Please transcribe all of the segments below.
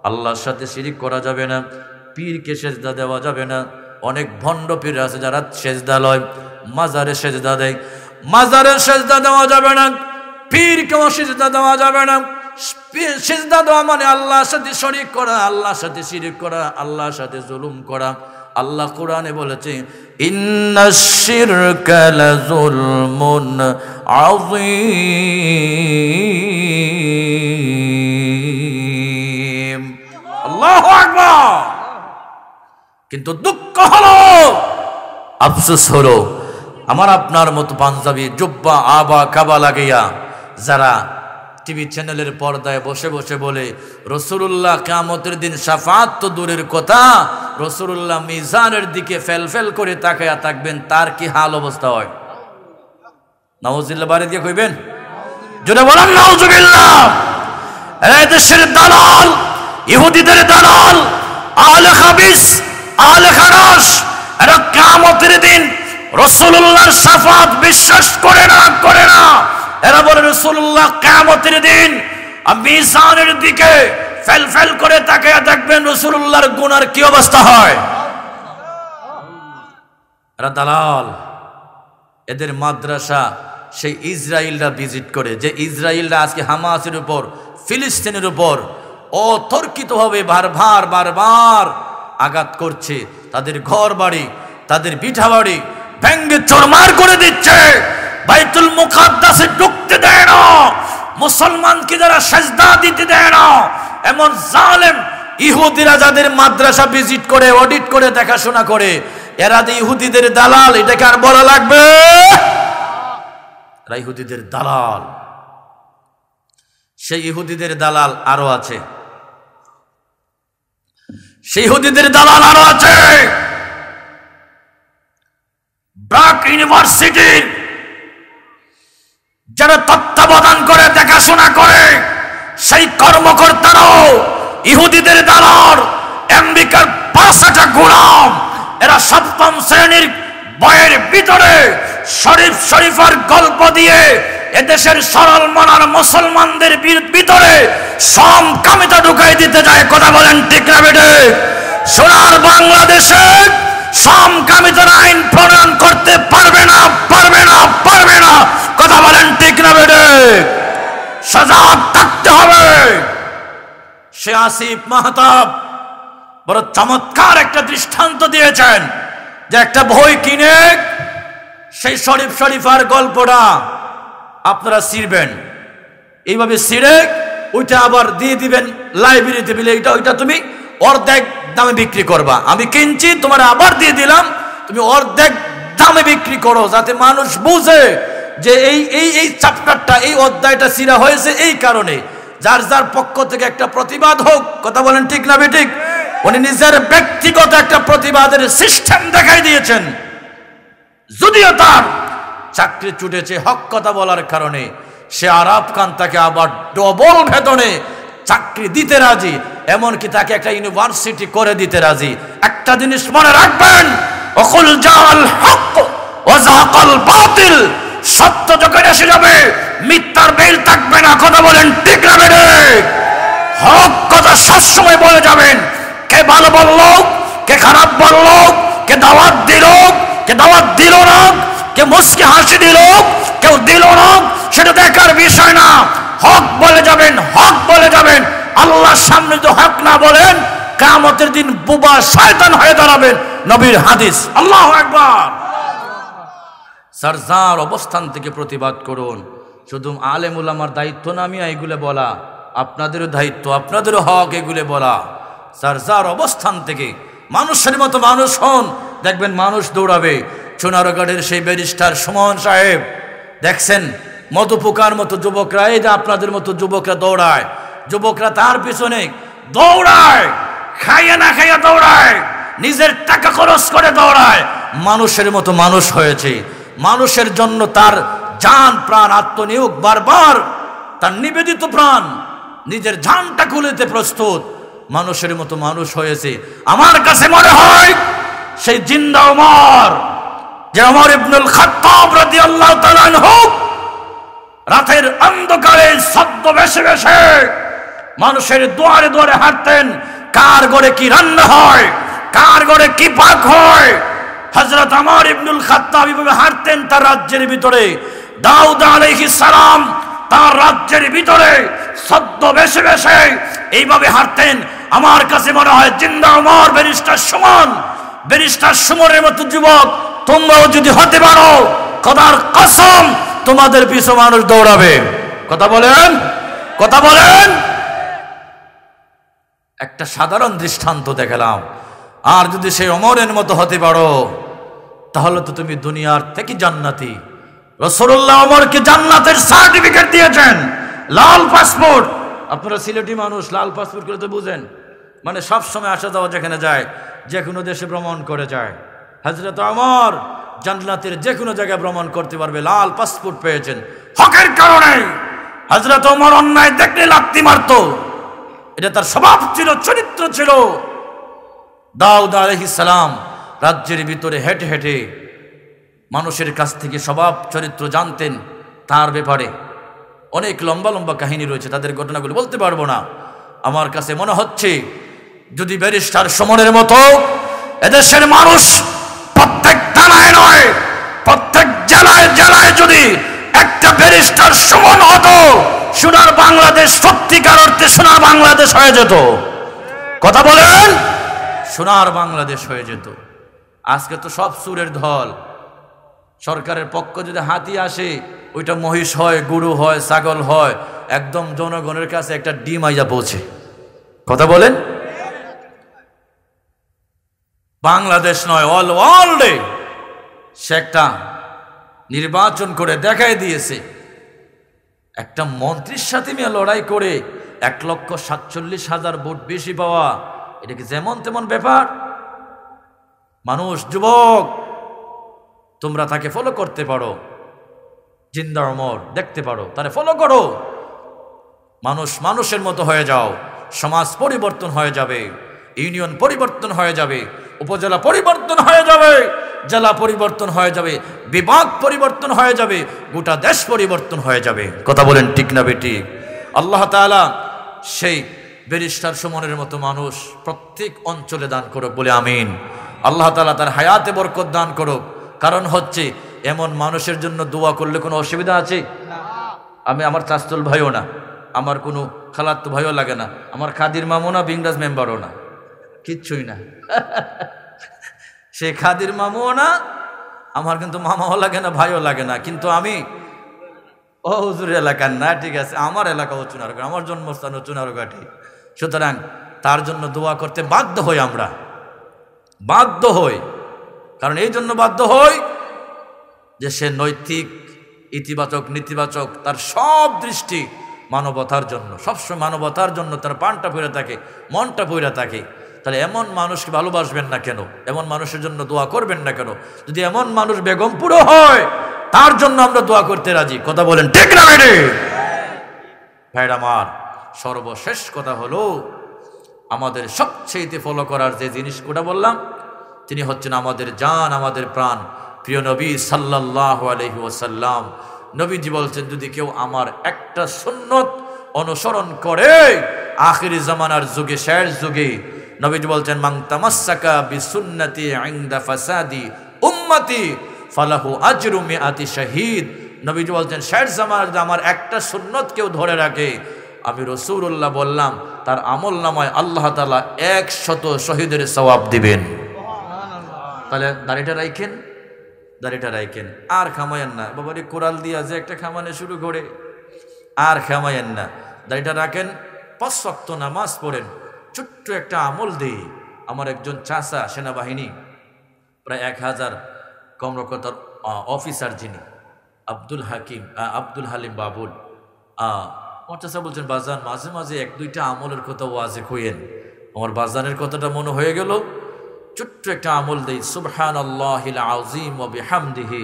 আল্লাহর সাথে শিরিক করা যাবে না, পীরকে সেজদা দেওয়া যাবে না। অনেক ভণ্ড পীর আছে যারা সেজদা লয়, মাজারে সেজদা দেয়, মাজারে সেজদা দেওয়া যাবে না, পীরকেও সেজদা দেওয়া যাবে না। সেজদা দেওয়া মানে আল্লাহর সাথে শরিক করা, আল্লাহর সাথে শিরিক করা, আল্লাহর সাথে জুলুম করা। আল্লাহ কোরআনে বলেছে ইন্নাশ শিরকা লাযুলমুন আযীম। আল্লাহু আকবার। কিন্তু দুঃখ হলো, আফসোস হলো, আমার আপনার মতো পাঞ্জাবি জুব্বা আবা কাবা লাগাইয়া যারা টিভি চ্যানেলের পর্দায় বসে বসে বলে রাসূলুল্লাহ কিয়ামতের দিন শাফাআত তো দূরের কথা, রাসূলুল্লাহ মিজানের দিকে ফেল করে তাকায়া থাকবেন, তার কি হাল অবস্থা হয়? নাউজুবিল্লাহ বাড়ি দিয়ে কইবেন, জোরে বলেন নাউজুবিল্লাহ। এই দেশের দালাল, ইহুদিদের দালাল, আলে খাবিস, আলে খারাস, এরা কিয়ামতের দিন রাসূলুল্লাহর শাফাআত বিশ্বাস করে না। এরা বলে রাসূলুল্লাহ কিয়ামতের দিন মিজানের দিকে ফেল করে তাকায়া দেখবেন রাসূলুল্লাহর গুনার কি অবস্থা হয়। এরা দালাল। এদের মাদ্রাসা সেই ইসরায়েলরা ভিজিট করে, যে ইসরায়েলরা আজকে হামাসের উপর, ফিলিস্তিনের উপর অতর্কিতভাবে বারবার আঘাত করছে, তাদের ঘর বাড়ি, তাদের পিঠা বাড়ি ভেঙ্গে চুরমার করে দিচ্ছে, বাইতুল মুকাদ্দাসে ঢুকতে দেয় না, মুসলমানকে যারা সেজদা দিতে দেয় না। এমন জালেম ইহুদিরা যাদের মাদ্রাসা ভিজিট করে, অডিট করে, দেখাশোনা করে, এরা যে ইহুদিদের দালাল, এটাকে আর বলা লাগবে? এরা ইহুদিদের দালাল। সেই ইহুদিদের দালাল আরো আছে, সেই ইহুদিদের দালাল আরো আছে। ব্র্যাক ইউনিভার্সিটির যারা তত্ত্বাবধান করে, দেখাশোনা করে, সেই কর্মকর্তারাও ইহুদিদের দালাল, আমেরিকার ৫টা গোলাম। এরা সপ্তম শ্রেণীর বইয়ের ভিতরে শরীফার গল্প দিয়ে এদেশের সরল মনার মুসলমানদের ভিতরে সমকামিতা ঢুকাই দিতে যায়। কথা বলেন ঠিক না বেটে? সোনার বাংলাদেশে সমকামিতার আইন প্রণয়ন করতে পারবে না। কথা বলেন ঠিক না বেটে? সজাগ থাকতে হবে। সে আসিফ মাহতাব বড় চমৎকার একটা দৃষ্টান্ত দিয়েছেন, যে একটা বই কিনে সেই শরীফার গল্পটা আপনারা ছিঁড়বেন, এইভাবে ছিঁড়ে ওইটা আবার দিয়ে দিবেন লাইব্রেরিতে, বলে ওইটা তুমি অর্ধেক দামে বিক্রি করবা। আমি কিনছি, তোমার আবার দিয়ে দিলাম, তুমি অর্ধেক দামে বিক্রি করো, যাতে মানুষ বুঝে যে এই চ্যাপ্টারটা, এই অধ্যায়টা ছিঁড়া হয়েছে এই কারণে। যার পক্ষ থেকে একটা প্রতিবাদ হোক। কথা বলেন ঠিক না বেঠিক? উনি নিজের ব্যক্তিগত একটা প্রতিবাদের সিস্টেম দেখাই দিয়েছেন। যদিও তার চাকরি ছুটেছে হক কথা বলার কারণে, সে আরাফ খান তাকে আবার ডবল বেতনে চাকরি দিতে রাজি, এমনকি তাকে একটা ইউনিভার্সিটি করে দিতে রাজি। একটা জিনিস মনে রাখবেন, ওকুল জাল হক ওয়া যাকাল বাতিল, সত্য যখন এসে যাবে মিথ্যার বেল থাকবে না। কথা বলেন ঠিক না বেঠিক? হক কথা সবসময় বলে যাবেন। কে ভালো বলল, কে খারাপ বলল, কে দাওয়াত দিল, কে দাওয়াত দিল না, কে মুস্কি হাসি দিল, কেউ দিল না, সেটা দেখার বিষয় না। হক বলে যাবেন, হক বলে যাবেন। আল্লাহর সামনে তো হক না বলেন, কিয়ামতের দিন বুবা শয়তান হয়ে দাঁড়াবেন। নবীর হাদিস। আল্লাহু আকবার। সারজার অবস্থান থেকে প্রতিবাদ করুন। শুধু আলেম উলামার দায়িত্ব না আমি এগুলো বলা, আপনাদেরও দায়িত্ব, আপনাদেরও হক এগুলো বলা। সারজার অবস্থান থেকে মানুষের মতো মানুষ হন, দেখবেন মানুষ দৌড়াবে। সোনারগাঁড়ের সেই ব্যারিস্টার সুমন সাহেব দেখছেন, মধুপোকার মতো যুবকরা, এই যে আপনাদের মতো যুবকরা দৌড়ায়, যুবকরা তার পিছনে দৌড়ায়, খাইয়া না খাইয়া দৌড়ায়, নিজের টাকা খরচ করে দৌড়ায়। মানুষের মতো মানুষ হয়েছে, মানুষের জন্য তার জান প্রাণ আত্মনিয়োগ, বারবার তার নিবেদিত প্রাণ, নিজের জানটা খুলেতে প্রস্তুত, মানুষের মতো মানুষ হয়েছে। আমার কাছে মনে হয় সেই জিন্দা ওমর, যে ওমর ইবনুল খাত্তাব রাদিয়াল্লাহু তাআলা আনহু রাতের অন্ধকারে ছদ্মবেশে মানুষের দুয়ারে দুয়ারে হাঁটতেন, কার ঘরে কি রান্না হয়, কার ঘরে কি পাক হয়। হযরত ওমর ইবনুল খাত্তাব এইভাবে হাঁটতেন তার রাজ্যের ভিতরে। দাউদ আলাইহিস সালাম তার রাজ্যের ভিতরে ছদ্মবেশে বেশে এইভাবে হাঁটতেন। আমার কাছে মনে হয় জিন্দা ওমর ব্যারিস্টার সুমন, ব্যারিস্টার সুমনের মতো যুবক তোমরাও যদি হতে পারো, খোদার কসম তোমাদের পিছু মানুষ দৌড়াবে। কথা বলেন, কথা বলেন। একটা সাধারণ দৃষ্টান্ত দেখালাম। আর যদি সেই ওমরের মতো হতে পারো তাহলে তো তুমি দুনিয়ার থেকে জান্নাতি। রাসূলুল্লাহ ওমরকে জান্নাতের সার্টিফিকেট দিয়েছেন, লাল পাসপোর্ট। আপনারা সিলেটি মানুষ, লাল পাসপোর্ট করে তো বুঝেন, মানে সব সময় আসা যাওয়া যেখানে যায়, যে কোনো দেশে ভ্রমণ করে যায়। হযরত ওমর জান্নাতের যে কোনো জায়গায় ভ্রমণ করতে পারবে, লাল পাসপোর্ট পেয়েছেন হকের কারণে। হযরত ওমর অন্যায় দেখলে লাথি মারত, এটা তার স্বভাব ছিল, চরিত্র ছিল। দাউদ আলাইহিস সালাম রাজ্যের ভিতরে হেঁটে হেঁটে মানুষের কাছ থেকে স্বভাব চরিত্র জানতেন। তার ব্যাপারে অনেক লম্বা লম্বা কাহিনী রয়েছে, তাদের ঘটনাগুলো বলতে পারবো না। আমার কাছে মনে হচ্ছে যদি ব্যারিস্টার সুমনের মতো এদেশের মানুষ প্রত্যেক থানায় নয়, প্রত্যেক জেলায় জেলায় যদি একটা ব্যারিস্টার সুমন হতো, সোনার বাংলাদেশ সত্যিকার অর্থে সোনার বাংলাদেশ হয়ে যেত। কথা বলেন, সোনার বাংলাদেশ হয়ে যেত। আজকে তো সব সুরের ধল। সরকারের পক্ষ যদি হাতি আসে, ওইটা মহিষ হয়, গরু হয়, ছাগল হয়, একদম জনগণের কাছে একটা ডিম আইয়া পৌঁছে। কথা বলেন, বাংলাদেশ নয়, অল ওয়ার্ল্ডে সে একটা নির্বাচন করে দেখাই দিয়েছে। একটা মন্ত্রীর সাথে নিয়ে লড়াই করে 1,47,000 ভোট বেশি পাওয়া, এটা কি যেমন তেমন ব্যাপার? মানুষ, যুবক, তোমরা তাকে ফলো করতে পারো, জিন্দা ওমর দেখতে পারো, তারে ফলো করো। মানুষ মানুষের মতো হয়ে যাও, সমাজ পরিবর্তন হয়ে যাবে, ইউনিয়ন পরিবর্তন হয়ে যাবে, উপজেলা পরিবর্তন হয়ে যাবে, জেলা পরিবর্তন হয়ে যাবে, বিভাগ পরিবর্তন হয়ে যাবে, গোটা দেশ পরিবর্তন হয়ে যাবে। কথা বলেন ঠিক না বেটি? আল্লাহ তাআলা সেই ব্যারিস্টার সুমনের মতো মানুষ প্রত্যেক অঞ্চলে দান করুক বলে আমিন। আল্লাহ তাআলা তার হায়াতে বরকত দান করুক। কারণ হচ্ছে এমন মানুষের জন্য দোয়া করলে কোনো অসুবিধা আছে? আমি আমার চাচতুল ভাইও না, আমার কোনো খালাতো ভাইও লাগে না, আমার খাদির মামু না, বিংরাজ মেম্বারও না, কিচ্ছুই না। সে খাদির মামুও না, আমার কিন্তু মামাও লাগে না, ভাইও লাগে না, কিন্তু আমি ও হুজুর এলাকার না, ঠিক আছে, আমার এলাকা ও চুনারঘাট, আমার জন্মস্থান ও চুনারঘাটে। সুতরাং তার জন্য দোয়া করতে বাধ্য হই, আমরা বাধ্য হই। কারণ এই জন্য বাধ্য হই যে সে নৈতিক, ইতিবাচক, নেতিবাচক, তার সব দৃষ্টি মানবতার জন্য, সবসময় মানবতার জন্য তার প্রাণটা পড়ে থাকে, মনটা পড়ে থাকে। তাহলে এমন মানুষকে ভালোবাসবেন না কেন? এমন মানুষের জন্য দোয়া করবেন না কেন? যদি এমন মানুষ বেগমপুরও হয়, তার জন্য আমরা দোয়া করতে রাজি। কথা বলেন ঠিক না বেটে? ভাইরা আমার, সর্বশেষ কথা হলো আমাদের সবচেয়ে ফলো করার যে জিনিস কোটা বললাম, তিনি হচ্ছেন আমাদের জান, আমাদের প্রাণ, প্রিয় নবী সাল্লাল্লাহু আলাইহি ওয়াসাল্লাম। নবীজি বলছেন, যদি কেউ আমার একটা সুন্নত অনুসরণ করে আখিরি জামানার যুগে, শেষ যুগে, নবীজি বলছেন, মান তামাসসাকা বিসুন্নতি ইনদা ফাসাদি উম্মতি ফালাহু আজরু মিআতি শাহীদ। নবীজি বলছেন, শেষ জামানার আমার একটা সুন্নত কেউ ধরে রাখে, আমি রাসূলুল্লাহ বললাম, তার আমল নামায় আল্লাহ তাআলা 100 শহীদের সওয়াব দিবেন। তাহলে দাড়িটা রাখেন, দাড়িটা রাখেন, আর খামায়েন না। বাবারে কোরাল দিয়া যে একটা খামানে শুরু করে, আর খামায়েন না, দাড়িটা রাখেন, 5 ওয়াক্ত নামাজ পড়েন। ছোট্ট একটা আমল দেই, আমার একজন চাচা সেনাবাহিনী, প্রায় 1000 কর্মকর্তার অফিসার, যিনি আব্দুল হালিম বাবুল, আমার চাচা বলছেন, বাজান মাঝে মাঝে 1-2টা আমলের কথা ওয়াজে কইেন। আমার বাজানের কথাটা মনে হয়ে গেল, ছোট্ট একটা আমল দেই, সুবহানাল্লাহিল আযীম ওয়া বিহামদিহি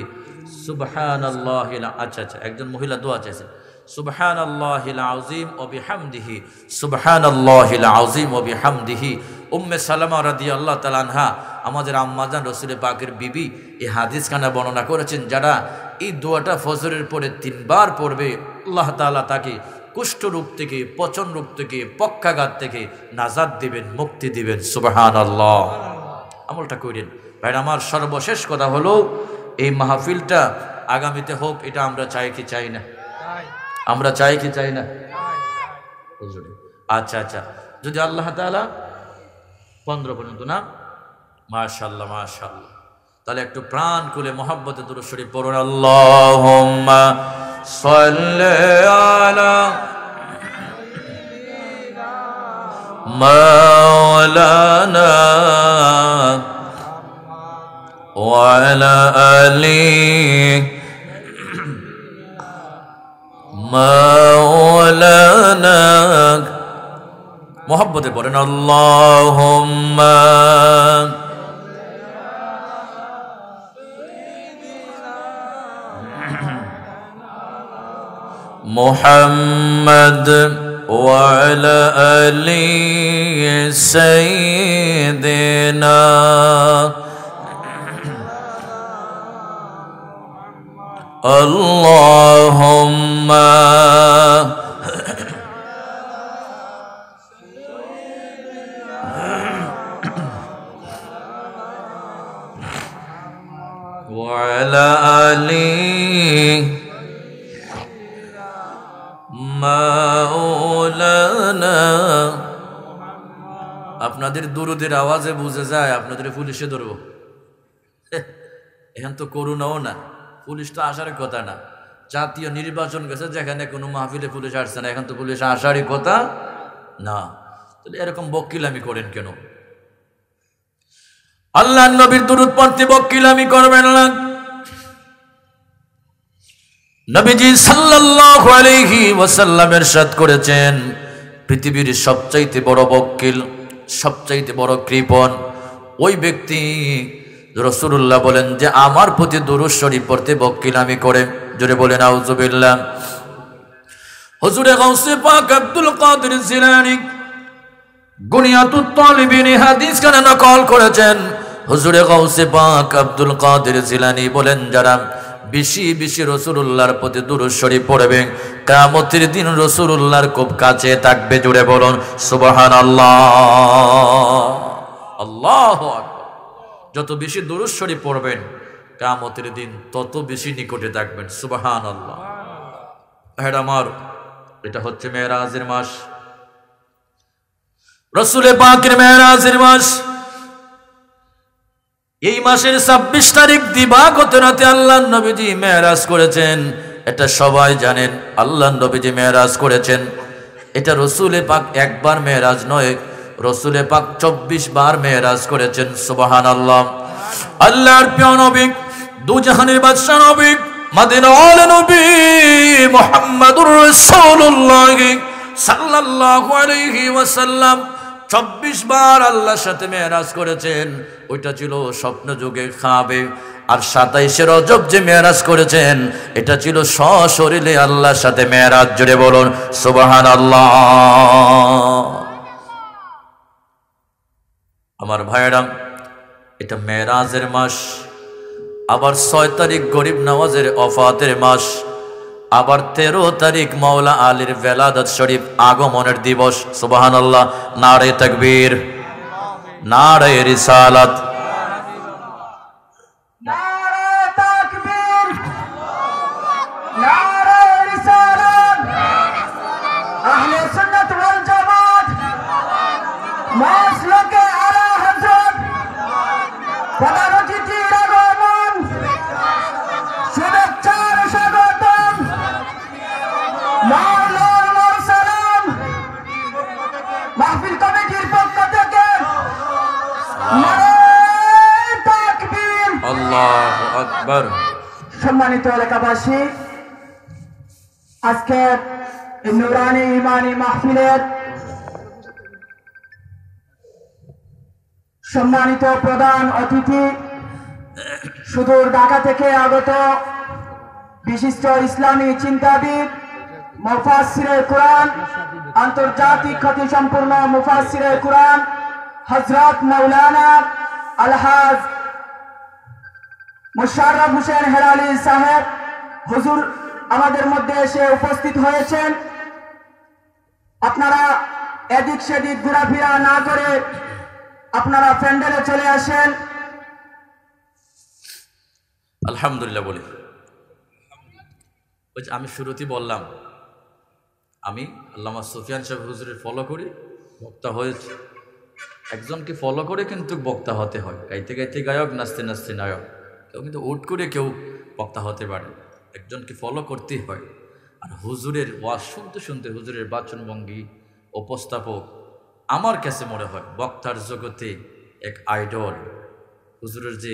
সুবহানাল্লাহিল, আচ্ছা, একজন মহিলা দোয়া চাইছেন, সুবহানাল্লাহিল আযীম ওয়া বিহামদিহি সুবহানাল্লাহিল আযীম ওয়া বিহামদিহি। উম্মে সালামা রাদিয়াল্লাহু তাআলা আনহা, আমাদের আম্মাজান রাসূল পাকের বিবি, এই হাদিস খানা বর্ণনা করেছেন, যারা এই দোয়াটা ফজরের পরে 3 বার পড়বে, আল্লাহ তাআলা তাকে কুষ্ঠ রোগ থেকে, পচন রোগ থেকে, পক্ষাঘাত থেকে নাজাত দিবেন, মুক্তি দিবেন। সুবহানাল্লাহ। আমলটা করেন ভাই। আমার সর্বশেষ কথা হলো, এই মাহফিলটা আগামীতে হোক, এটা আমরা চাই কি চাই না? আমরা চাই কি চাই না? আচ্ছা আচ্ছা, যদি আল্লাহ তাআলা 15 পর্যন্ত না, মাশাআল্লাহ মাশাআল্লাহ, তাহলে একটু প্রাণ খুলে মহব্বতে দুরূদ শরীফ পড়ুন। আল্লাহুম্মা সাল্লি আলা মাওলানা ওয়া আলা আলি মাওলানা। মহব্বতে পড়েন আল্লাহুম্মা মুহাম্মদ ওয়া আলা আলি সাইয়্যিদিনা আল্লাহুম্মা ওয়া আলা আলি মাওলানা। আপনাদের দুরুদের আওয়াজে বুঝে যায় আপনাদের পুলিশে ধরবো। এখন তো করুণাও না, পুলিশ তো আসার কথা না। জাতীয় নির্বাচন গেছে, যেখানে কোনো মাহফিলে পুলিশ আসছে না, এখন তো পুলিশ আসারই কথা না। তাহলে এরকম বকিলামি করেন কেন? আল্লাহর নবীর দুরূদ পড়তে বকিলামি করবেন না। নবীজি সাল্লাল্লাহু আলাইহি ওয়াসাল্লাম ইরশাদ করেছেন, পৃথিবীর সবচাইতে বড় বকিল, সবচাইতে বড় কৃপণ ওই ব্যক্তি, রাসূলুল্লাহ বলেন, যে আমার প্রতি দুরূদ শরীফ পড়তে বকিলামি করে। জোরে বলেন আউযুবিল্লাহ। হুজুরে গাউসে পাক আব্দুল কাদের জিলানী গুনিয়াতুত তালিবিন হাদিস কানে নকল করেছেন। হুজুরে গাউসে পাক আব্দুল কাদের জিলানী বলেন, যারা বেশি বেশি রাসূলুল্লাহর প্রতি দুরূদ শরীফ পড়বে, কিয়ামতের দিন রাসূলুল্লাহর খুব কাছে থাকবে। জোরে বলুন সুবহানাল্লাহ। আল্লাহু আকবার। যত বেশি দুরূদ শরীফ পড়বেন, কিয়ামতের দিন তত বেশি নিকটে থাকবেন। সুবহানাল্লাহ। ভাইরা আমার, এটা হচ্ছে মেরাজের মাস, রাসূলে পাকের মেরাজের মাস। এই মাসের 26 তারিখ দিবাগত রাতে আল্লাহর নবীজি মেরাজ করেছেন। এটা সবাই জানেন, আল্লাহর নবীজি মেরাজ করেছেন। এটা রাসূলে পাক একবার মেরাজ নয়, রাসূলে পাক 24 বার মেরাজ করেছেন। সুবহানাল্লাহ। আল্লাহর প্রিয় নবী, দুজাহানের বাদশা নবী, মদিনার নবী মুহাম্মদুর রাসূলুল্লাহ সাল্লাল্লাহু আলাইহি ওয়াসাল্লাম 24 বার আল্লাহর সাথে মেরাজ করেছেন। ওইটা ছিল স্বপ্ন যুগে খাবে। আর 27 রজব যে মেরাজ করেছেন, এটা ছিল সশরীরে আল্লাহর সাথে মেরাজ। জুড়ে বলুন সুবহানাল্লাহ। আমার ভাইরা, এটা মেরাজের মাস। আবার 6 তারিখ গরিব নওয়াজের ওফাতের মাস। আবার 13 তারিখ মাওলা আলীর ভেলাদত শরীফ আগমনের দিবস। সুবহানাল্লাহ। নারে তাকবীর, নারে রিসালাত, নারে তাকবীর, নারে রিসালাত। আহলে সুন্নাত ওয়াল জামাত মাসলাকে আলা হযরত প্রধান অতিথির আগমন, শুভেচ্ছার স্বাগতম। মাওলানা মুরসালাম মাহফিল কমিটির পক্ষ থেকে নারে তাকবীর। আল্লাহু আকবার। সম্মানিত এলাকাবাসী, আজকের এই নুরানি ইমানি মাহফিলের সম্মানিত প্রধান অতিথি, সুদূর ঢাকা থেকে আগত বিশিষ্ট ইসলামী চিন্তাবিদ, মুফাসসিরে কুরআন, আন্তর্জাতিক খ্যাতি সম্পূর্ণ মুফাসসিরে কুরআন হযরত মাওলানা আলহাজ মুশাররফ হোসেন হেলালি সাহেব হুজুর আমাদের মধ্যে এসে উপস্থিত হয়েছেন। আপনারা এদিক সেদিক ঘোরাফেরা না করে আপনারা প্যান্ডেলে চলে আসেন। আলহামদুলিল্লাহ বলি। ওই যে আমি শুরুতেই বললাম, আমি আল্লামা সুফিয়ান সাহেব হুজুরের ফলো করি, বক্তা হয়েছে। একজনকে ফলো করে কিন্তু বক্তা হতে হয়। গাইতে গাইতে গায়ক, নাচতে নাচতে নায়ক। কেউ কিন্তু উঠ করে কেউ বক্তা হতে পারে, একজনকে ফলো করতেই হয়। আর হুজুরের ওয়াজ শুনতে শুনতে হুজুরের বাচনভঙ্গি, উপস্থাপক আমার কাছে মনে হয় বক্তার জগতে এক আইডল। হুজুরের যে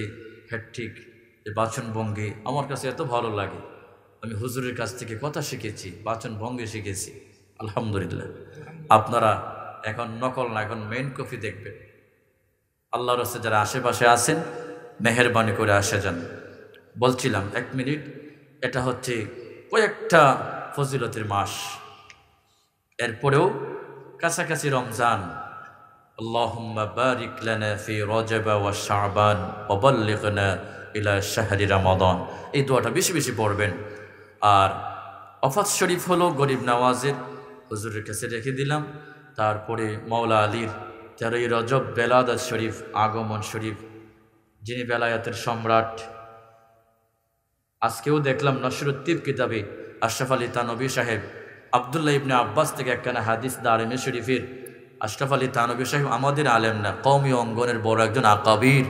হ্যাট্রিক, যে বাচনভঙ্গি আমার কাছে এত ভালো লাগে। আমি হুজুরের কাছ থেকে কথা শিখেছি, বাচনভঙ্গি শিখেছি। আলহামদুলিল্লাহ। আপনারা এখন নকল না, এখন মেইন কপি দেখবেন। আল্লাহর রাস্তায় যারা আশেপাশে আছেন মেহেরবানি করে আসে যান। বলছিলাম 1 মিনিট, এটা হচ্ছে কয়েকটা ফজিলতের মাস, এরপরেও কাছাকাছি রমজান। আল্লাহুম্মা বারিক লানা ফি রজব ওয়া শাবান ওয়া বাল্লিগনা ইলা শাহরি রমাদান। এই দোয়াটা বেশি বেশি পড়বেন। আর ওয়াফাত শরীফ হলো গরিব নওয়াজের, হুজুরের কাছে রেখে দিলাম। তারপরে মাওলা আলীর 13ই রজব বেলাদাত শরীফ, আগমন শরীফ, যিনি বেলায়াতের সম্রাট। আজকেও দেখলাম নশরুত্তিব কিতাবে আশরাফ আলী থানভী সাহেব আবদুল্লাহ ইবনে আব্বাস থেকে একখানা হাদিস দারিমী শরীফের। আশরাফ আলী থানভী সাহেব আমাদের আলেম না, কওমি অঙ্গনের বড় একজন আকাবির,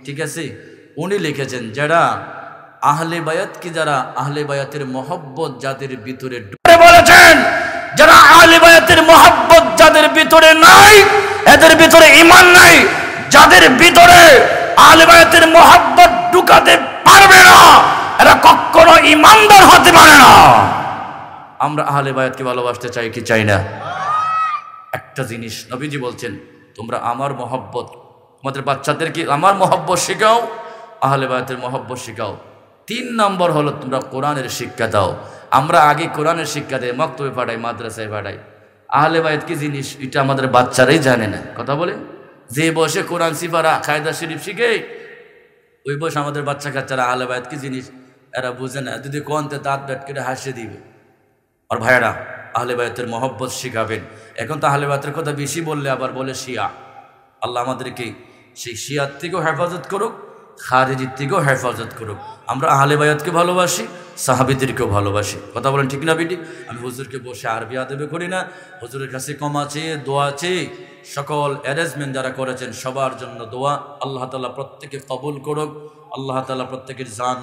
ঠিক আছে। উনি লিখেছেন যারা আহলে বায়াত কি, যারা আহলে বায়াতের মহব্বত যাদের ভিতরে বলেছেন, যারা আহলে বায়াতের মহব্বত যাদের ভিতরে নাই, এদের ভিতরে ঈমান নাই। যাদের ভিতরে আহলে বায়াতের মহব্বত ঢুকাতে পারবে না, এরা কখনো ঈমানদার হতে পারে না। আমরা আহলে বায়াতকে ভালোবাসতে চাই কি চাই না? একটা জিনিস নবীজি বলছেন, তোমরা আমার মহব্বত, তোমাদের বাচ্চাদেরকে আমার মহব্বত শেখাও, আহলে বায়াতের মহব্বত শেখাও। 3 নম্বর হলো তোমরা কোরআনের শিক্ষা দাও। আমরা আগে কোরআনের শিক্ষা দেয়, মক্তবে পাঠাই, মাদ্রাসায় পাঠাই। আহলে বায়াত কি জিনিস এটা আমাদের বাচ্চারাই জানে না। কথা বলে যে বসে কোরআন সিফারা কায়দা শরীফ শিখে, ওই বসে আমাদের বাচ্চা কাচ্চারা আহলে বায়াত কি জিনিস এরা বুঝে না। যদি কোনতে দাঁত ব্যাট কেটে হাসিয়ে দিবে। আর ভাইয়েরা, আহলে বায়াতের মহব্বত শিখাবেন। এখন তো আহলে বায়াতের কথা বেশি বললে আবার বলে শিয়া। আল্লাহ আমাদেরকে সেই শিয়ার থেকেও হেফাজত করুক, খারিজির থেকেও হেফাজত করুক। আমরা আহলে বায়াতকে ভালোবাসি, সাহাবীদেরকেও ভালোবাসি। কথা বলেন ঠিক না বেটি? আমি হুজুরকে বসে আরবি আদবে করি না, হুজুরের কাছে ক্ষমা চেয়ে দোয়া চেয়ে সকল অ্যারেঞ্জমেন্ট যারা করেছেন সবার জন্য দোয়া। আল্লাহ তাআলা প্রত্যেকে কবুল করুক, আল্লাহ তাআলা প্রত্যেকের জান